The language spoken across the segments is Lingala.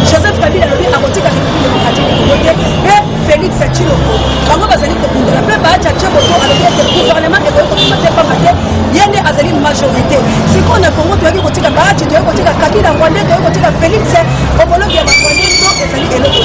Joseph Kabila a voté la République démocratique et Félix Tshilombo. Bango bazali ko kundela pe ba cha cheboto a le gouvernement et ko komate pas maté yende azali majorité. Si qu'on a Congo to yaki ko tika ba cha to yaki ko tika Kabila Rwanda to yaki ko tika Félix homologue ya Rwanda to ezali eloko.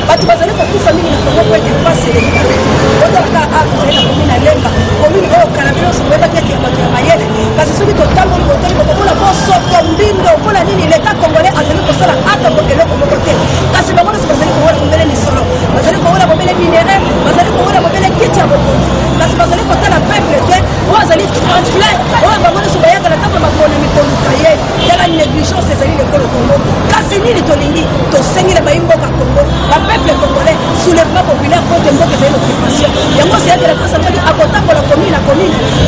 Batu bazali ko kufa mingi na Congo ko ete passe les Kabila. Oda ka a zali na komina lemba. Komini o kanabilo so beba kete ya bato ya mayele. Kasi soki to tango ko to ko la bosso ko mbindo ko la nini l'état congolais azali ko sala ata ko eloko ko te. Kasi bango se bazali ko wala mbele ni solo. Bazali ko wala mbele minere, bazali ko wala mbele kiti ya bokonzi. Kasi bazali ko tala peuple te, o azali transplant, o bango so bayaka la table makona mikolo kaye. Yala négligence ezali le Congo. Kasi nini to lingi to sengile ba imboka Congo. Ba peuple congolais soulèvement populaire contre mboka ezali l'occupation. Yango c'est que la place a dit akota ko la commune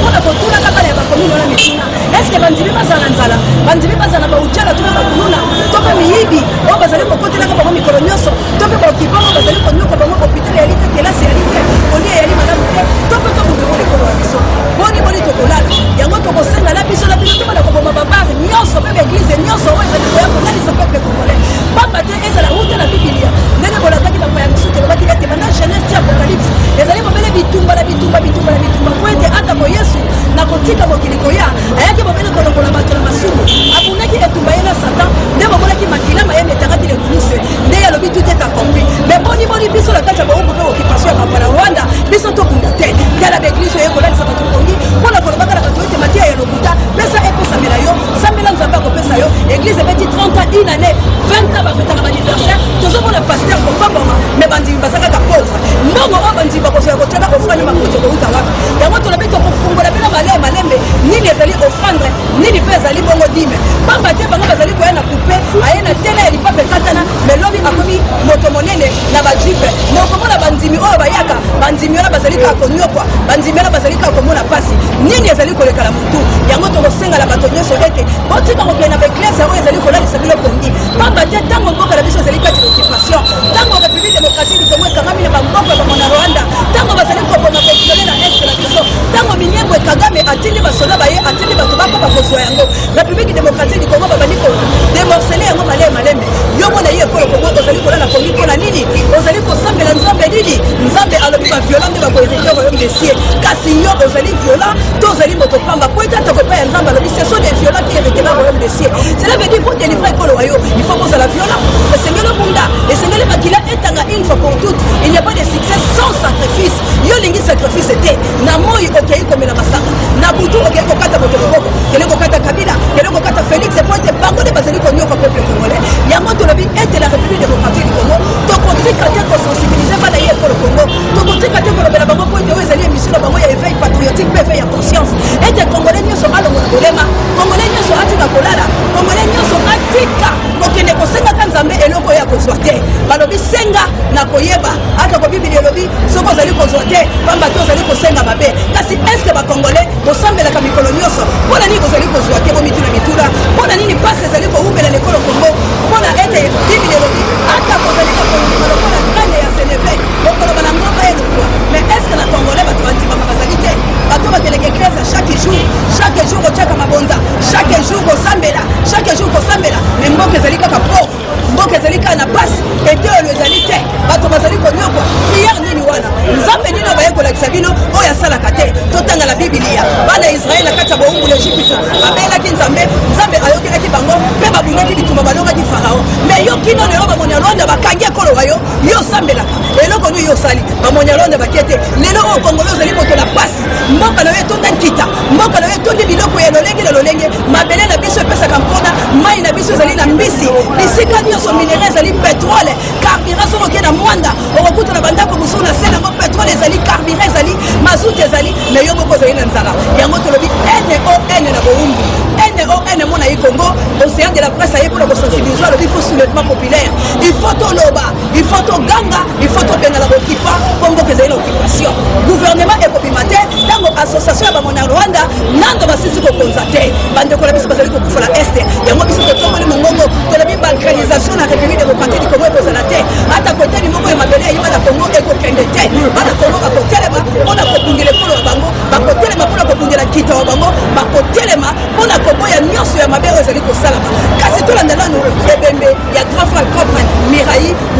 on a kotula kaka ya ba commune na mitina. Est-ce que bandibi bazana nzala? Bandibi bazana ba uchala tu ba kununa. To ba miyibi, o bazali ko kotela ka ba mikolo nyoso. To ba okipamo bazali ko nyoko ba mo hôpital ya lite kelasi ya lite. Oli ya li madame te. To ba to ko ko ko biso. Boni to ko lala. Yango to ko senga na biso to ba ko ba baba nyoso ba église nyoso o ezali ko ya ko nani sa peuple congolais. Papa te ezala huta na Biblia. Nene bola taki ba ya biso te ba ki ete bana Genèse Apocalypse. Ezali ba bele bitumba la bitumba. Kwete ata ko Yesu na kotika mokili koya. Ayaki ba bele ko lokola bato na masumu. Abunaki etumba yena Satan. Nde ba bolaki makila ma yeme takati le kunise. Nde ya lobi tout est accompli. Mais boni biso la kata ba obo occupation ya para Rwanda. Biso to kundate. Kala ba église ye kola sa bato kongi. Pona ko bakala bato ete matia ya lokuta. Pesa eko samela yo. Samela nzamba ko pesa yo. Église beti 30 ans une année. 20 ans ba feta ka anniversaire. Tozo bona pasteur ko papa mais bandi basaka ka pauvre. Ndongo o bandi ba ko se ko tena ofrande makuto ko utawa. Yango to labito ko fungola bila malembe. Nini ezali offrande, nini pe ezali bongo dime. Pamba te bango bazali ko yana couper, ayena tele eli pape katana, mais lobi akomi moto monene na ba jipe. Moko mona bandimi o bayaka, bandimi ona bazali ka konyokwa, bandimi ona bazali ka komona pasi. Nini ezali ko lekala mutu. Yango to kosenga la bato nyoso ete. Botika ko kena ba église o ezali ko la lisabilo kongi. Pamba te tango mboka la biso ezali ka occupation. Tango République démocratique du Congo kamami na bamboka ba mona Rwanda. Tango bazali ko bona contrôler la est la biso. Tango minyembo Kagame atindi basoda baye atindi bato bako bakozwa yango. République démocratique du Congo babandi ko démorceler yango malembe. Yo mona ye ko Congo ozali ko la kongi ko na nini? Ozali ko sambela nzambe nini? Nzambe alobi ba violent de ba ko hériter royaume des cieux. Kasi yo ozali violent, to ozali moto pamba ko eta to ko pa nzambe alobi ce sont des violents qui hériter le royaume des cieux. Cela veut dire pour délivrer ko royaume, il faut poser la violence. Le Seigneur le bunda, le Seigneur le makila etanga une fois pour toutes. Il n'y a pas de succès sans sacrifice. Yo lingi sacrifice était na moi okei comme la masaka. Na butu okei ko kata moto boko. Kele ko kata Kabila, kele ko kata Félix et pointe bango de bazali ko nyoko peuple congolais. Yango to lobi était la République démocratique du Congo. To kotika te ko sensibiliser bala ye ko le Congo. To kotika te ko lobela bango pointe o ezali émission bango ya éveil patriotique pe éveil ya conscience. Et des Congolais nyoso alongo kolema. Congolais nyoso atika kolala. Congolais nyoso atika kokene ko senga kanzambe eloko ya kozwa te. Balobi senga na koyeba ata ko Biblia lobi soko zali kozwa te. Pamba to zali ko senga mabe. Kasi est-ce que ba Congolais bosambela ka mikolo nyoso pona nini kozali kozwa te bo mituna pona nini passe zali ko ubela lekolo Congo pona ete Biblia lobi ata kozali ko pona grande ya Sénégal lokolo bana ngoba eno mais est-ce que na Congolais ba tuanti ba bazali te bato ba keleke église chaque jour ochaka mabonza chaque jour kosambela mais mboka ezali kaka pauvre mboka ezali kaka na passe ete ezali te bato bazali konyokwa prière nini wana nzambe nini kolakisa bino oyo asalaka te totanga la Biblia bana Israël akati ya bowumbu l'Égypte babelaki nzambe ayokelaki bango mpe babungaki bitumba balongaki Farao mais yo kino lelo bamonyalonda bakangi ekoloba yo osambelaka eloko nini yo osali bamonyalonda bakie te lelo oyo kongolo ozali moto na pasi mboka na yo etonda nkita mboka na yo etondi biloko ya lolenge na lolenge mabele na biso epesaka mpona mai na biso ezali na mbisi bisika nyonso minere ezali petrole carburant soki oke na mwanda okokuta na bandako mosusu na se nango petrole ezali carburant ezali mazout ezali mais yo moko ozali na nzala yango tolobi NON na bowumbu NON mona ye Congo océan de la presse aye mpona kosensibiliser alobi il faut soulèvement populaire il faut toloba il faut toganga il faut tobengala bokipa mpo mboka ezali na occupation gouvernement ekobima te ntango association ya bamona Rwanda nando basisi kokonza te bandeko na biso bazali kokufa na este yango biso totongoli mongongo tolobi balkanisation na république démocratique du Congo ekozala te ata koteli moko ya mabele eyima na Congo ekokende te bana Congo bakotelema mpona kobundela ekolo ya bango bakotelema mpona kobundela kita wa bango bakotelema mpona koboya nyonso ya mabe oyo ezali kosalama kasi tolanda nanu ebembe ya grand frère propre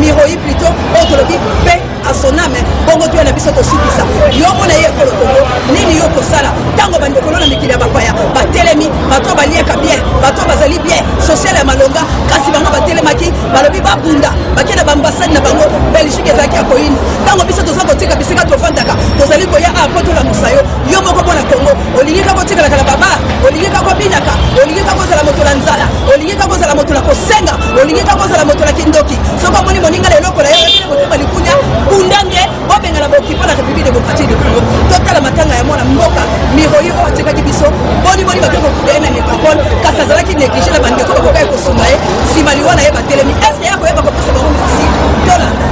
Miroi plutôt oyo tolobi mpe à son âme bongo tu na biso tosukisa yo mona ye ekolo Congo nini yo kosala ntango bandeko na mikili ya bapaya batelemi bato baliaka bien bato bazali bien social ya malonga kasi bango batelemaki balobi babunda bakie na bambasade na bango Belgique ezalaki ya koyini ntango biso toza kotika bisika tofandaka tozali koya apo tolamusa yo moko mpona Congo olingi kaka otikalaka na baba olingi kaka obinaka olingi kaka ozala moto na nzala olingi kaka ozala moto na kosenga olingi kaka ozala moto na kindoki soki omoni moninga na eloko na yo ebile motema likunya kundange obengana bokipa na république démocratique du Congo totala matanga ya mwana mboka Miroi oyo atikaki biso boni bato kokuda ye na nécropole kasi azalaki néglige na bandeko bakoka ekosunga ye nsima liwa na ye batelemi eske ya koyeba kopesa bango merci tolanda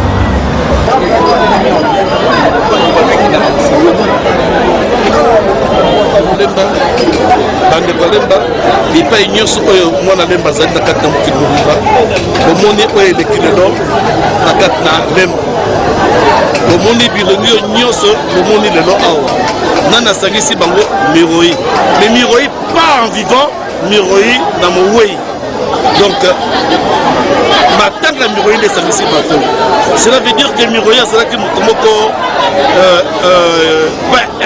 bandeko lemba bipai nyonso oyo mwana lemba azali na kati na mokili mobimba bomoni oyo eleki lelo na kati na lemba bomoni bilongi oyo nyonso bomoni lelo awa nani asangisi bango Miroi mais Miroi pas en vivant Miroi na mowei donc matanga Miroi nde esangisi bato cela veut dire que Miroi azalaki moto moko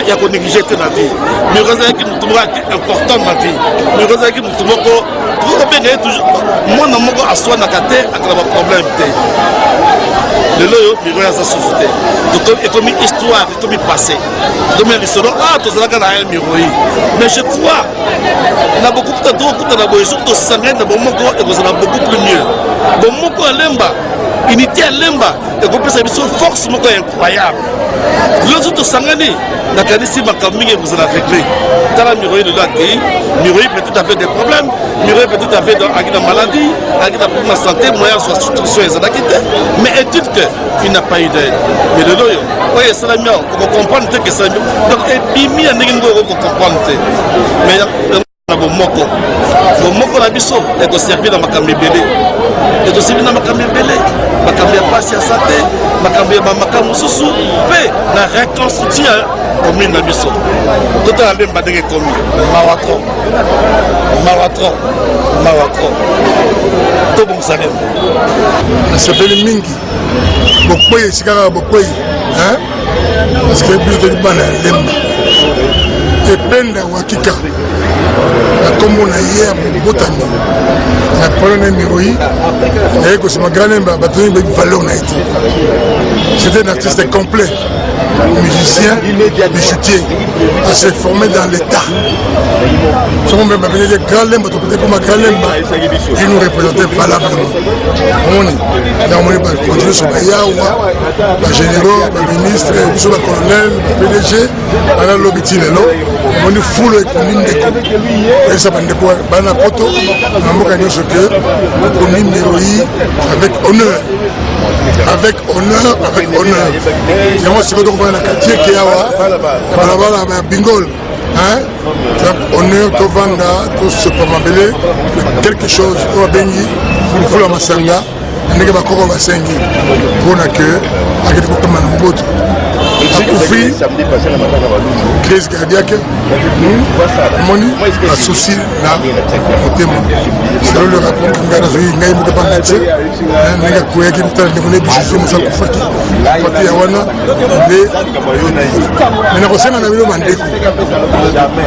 ya konéglige te na vie Miroi azalaki moto moko important na vie Miroi azalaki moto moko tokobenga ye toujours mwana moko aswanaka te akala baproblème te lelo oyo Miroi aza susu te ekomi histoire ekomi passé ekomi lisolo tozalaka na ye Miroi mais je crois na bokukuta tokokutana boye soki tosangani na bomoko ekozala beaucoup plus mieux bomoko alemba unité ya lemba ekopesa biso force moko incroyable lelo soki tosangani nakanisi makambo mingi ekozala réglé tala Miroi lelo akei Miroi peut tout à fait des problèmes Miroi peut tout à fait aki na maladie aki na problème na santé moyen soit structure ezalaki te mais étude que il n'a pas eu d'aide mais lelo oyo oyo esalami awa okocomprendre te ke esalami donc ebimi ya ndenge ngo okocomprendre te mais na bomoko na biso ekoservi na makambo ebele ekoservi na makambo ebele makambo ya pasi ya sante makambo ya bamakambo mosusu mpe na reconstitue ya commune na biso totala lemba ndenge ekomi mawatron tobongisa lemba nasepeli mingi bokwei esika kaka bokwei parce que biso toli bana ya lemba ependa wakika na kombo na ye ya mobotami na polo na Miroi naye kosima grand lemba batoni bebi valeur na ye te c'était un artiste complet musicien bijoutier à se former dans l'état soki mpe babeleli grand lemba topete mpo ma grand lemba il nous représentait valablement omoni naomoni bacontinue so bayawa bagénéraux baministre biso bacolonel bapdg bana lobi ti lelo omoni fulo ekomi ndeko oyebisa bandeko bana poto na mboka nyonso ke okomi Miroi avec honneur yango sikoyo tokomona na quartier ke awa na balabala ya bingol honneur tovanda tosopa mabele quelque chose oyo babengi fulufulu ya masanga ndenge bakoko basengi mpona ke akende kokamba na moboto akufi puis crise cardiaque moni associe na motema selo le raconte nga na zoi ngai muka pangetse nga koyaki mutana ndekone bijuju musa kufaki pati ya wana nde mena kosenga na bino mandeko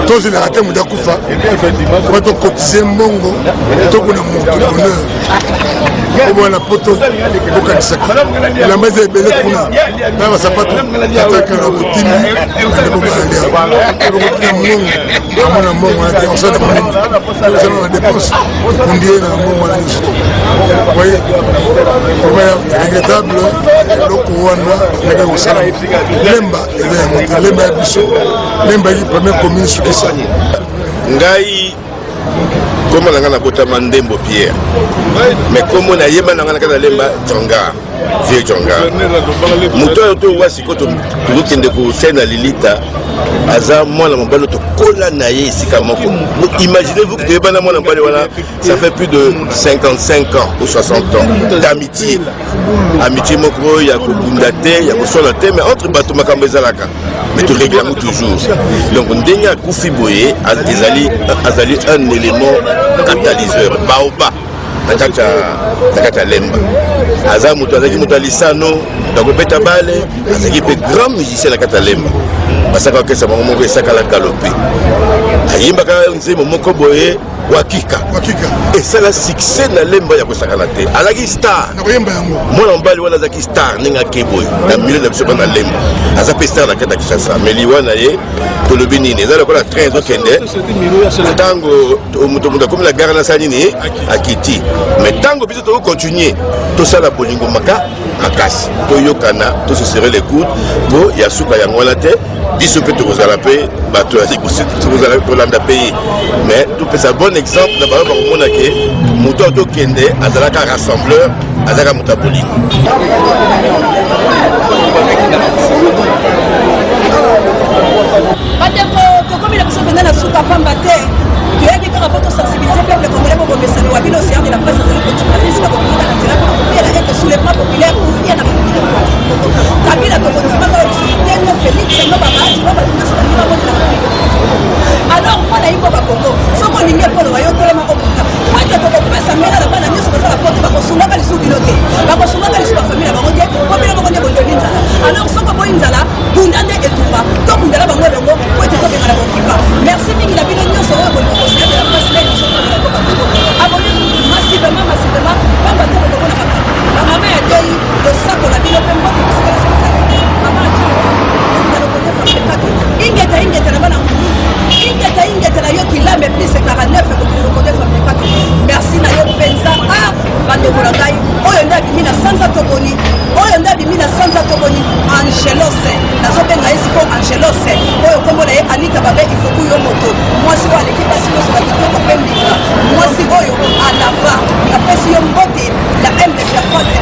tozelaka te muda kufa po tokotize mbongo tokuna moto bonheur obona poto okanisaka elamba eza ebele kuna na basapato ataka na botini na mongo amona mbongo wana te osala monene osala na dépense ondie na mbongo wana nyonso oye oya regrettable eloko wana ndenge kosala lemba eza ya moto lemba ya biso lemba yaki première commune sukisa ngai komo na nga na botama Ndembo Pierre mais komo na yeba na nga na kata lemba Jonga vieux Jonga moto oyo to wasi ko to kende ko tena lilita aza mwana mobali to kola na ye esika moko. Imaginez-vous que tu es mwana mobali wana ça fait plus de 55 ans ou 60 ans d'amitié. Amitié moko ya ko bunda te ya ko sola te mais entre bato makambo ezalaka mais tu réclames toujours. Donc ndenge akufi boye azali un élément catalyseur baoba nakata lemba aza moto azaki moto alisano nakobeta bale azaki pe grand musicien nakata lemba basaka okesa bango moko esakala galope ayimbaka nzembo moko boye wakika esala succès na lemba ya kosakana te alaki star mwana mobali wana azaki star ndenge akeboye na milieu na biso bana lemba aza pe star na kati ya Kinshasa mais liwa na ye tolobi nini eza lokola train ezokende ntango moto akomi na gare nasala nini akiti mais ntango biso tokocontinue tosala bolingo makasi toyokana tososere les coudes po ya suka yango wana te biso mpe tokozala mpe bato tokozala kolanda pays mais topesa bon exemple na bango bakomona ke moto oyo tokende azalaka rassembleur azalaka moto ya bolingo bandeko tokomi na biso mpenza na suka pamba te toyaki kaka po tosensibilize peuple congolais bobomesani wa bino océan de la presse azali kotimalesika bokomoka na nzela mpona kopiela ete soulèvement populaire ovia na kabila tokotimaka oyo lisusu te no félix no bamaati no bato nyonso balingi babotela alors mpo na yimbo bakongo soki olingi epolo bayokolama okuta ate tokopesa mbela na bana nyonso bazala poto bakosungaka lisusu bino te bakosungaka lisusu bafamile na bango te po bino moko nde bondoli nzala alors soki oboyi nzala bunda nde etumba to bundela bango elongo po ete tobengana bokipa merci mingi na bino nyonso oyo bolingo kosea de la presse lei nyonso abonne massivement pamba te bokomona makambo bamama ya dei tosakola bino mpe mboka kosikala sokozala mama ingeta na bana ingeta na yo kilambe plus 49 kokilokodesa mpekatu merci na yo mpenza bandeko na ngai oyo nde abimi na sanza toboni angelose nazobenga ye siko angelose oyo kombo na ye anita babe ifoku yo moto mwasi oyo aleki basi nyonso bakitoko mpe mbika mwasi oyo alava napesi yo mbote la ms ya fante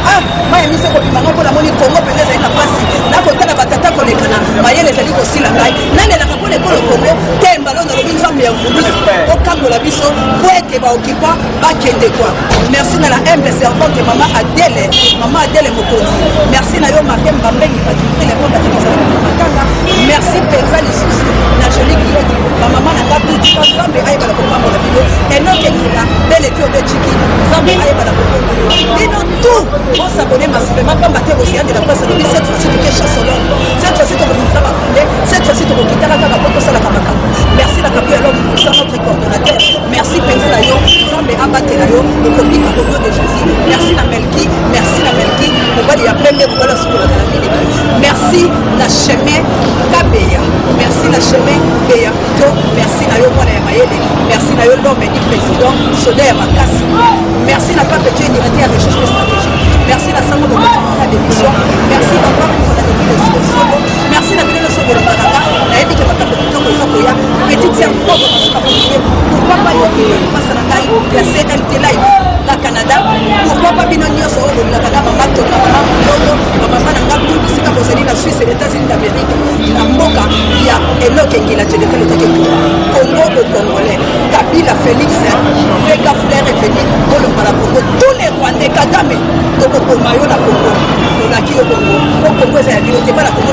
maya mise kobimanga mpo namoni kongo mpenza ezali na pasi nakotala batata kolekana mayele ezali kosila ngai nanelaka mpo lekolo kongo temba lo nalobi nzambe ya mvulusi okangola biso po ete baokipa bakende kwa merci na la humble servante mama adele mokonzi merci na yo makemba mbengi batutele mpo batekazala matanga merci mpenza lisusu na joli kiloti bamama na nga tuti nzambe ayebala kopambola bino enokengila beleki obeciki nzambe ayebala kopambola bino tout osabone massivement pamba te océan de la presse alobi cette fois-ci toke chasse olongo cette fois-ci tokokita bakunde cette fois-ci tokokitaka kaka po tosalaka makambo merci na kapi alors ça notre coordonnateur merci mpenza na yo nzambe abatela yo okobika au nom de jésus merci na melki mobali ya pembe mobali ya sukolaka na miliki merci na chemin kabeya merci na chemin beya to merci na yo mwana ya mayele merci na yo l'homme du président soda ya makasi merci na pape dieu directeur ya recherche stratégique merci na sango bokoa d'émission merci encore une fois na défi de solo merci na bino nyonso bolobakaka nayebi ke makambo kitoko eza koya petite ya mbobo masuka poye pourquoi pas yo pasa na ngai ya clt live na canada pourquoi pas bino nyonso oyo bolobaka na mama toka mama mbogo bamama na nga kundi sika bozali na suisse et états-unis d'amérique na mboka ya elokengila jenefele teke congo au congolais kabila félix vega flair eveni olomba na congo tous les rwandais kagame tokokoma yo na congo tolaki yo congo po congo eza ya bino te bana congo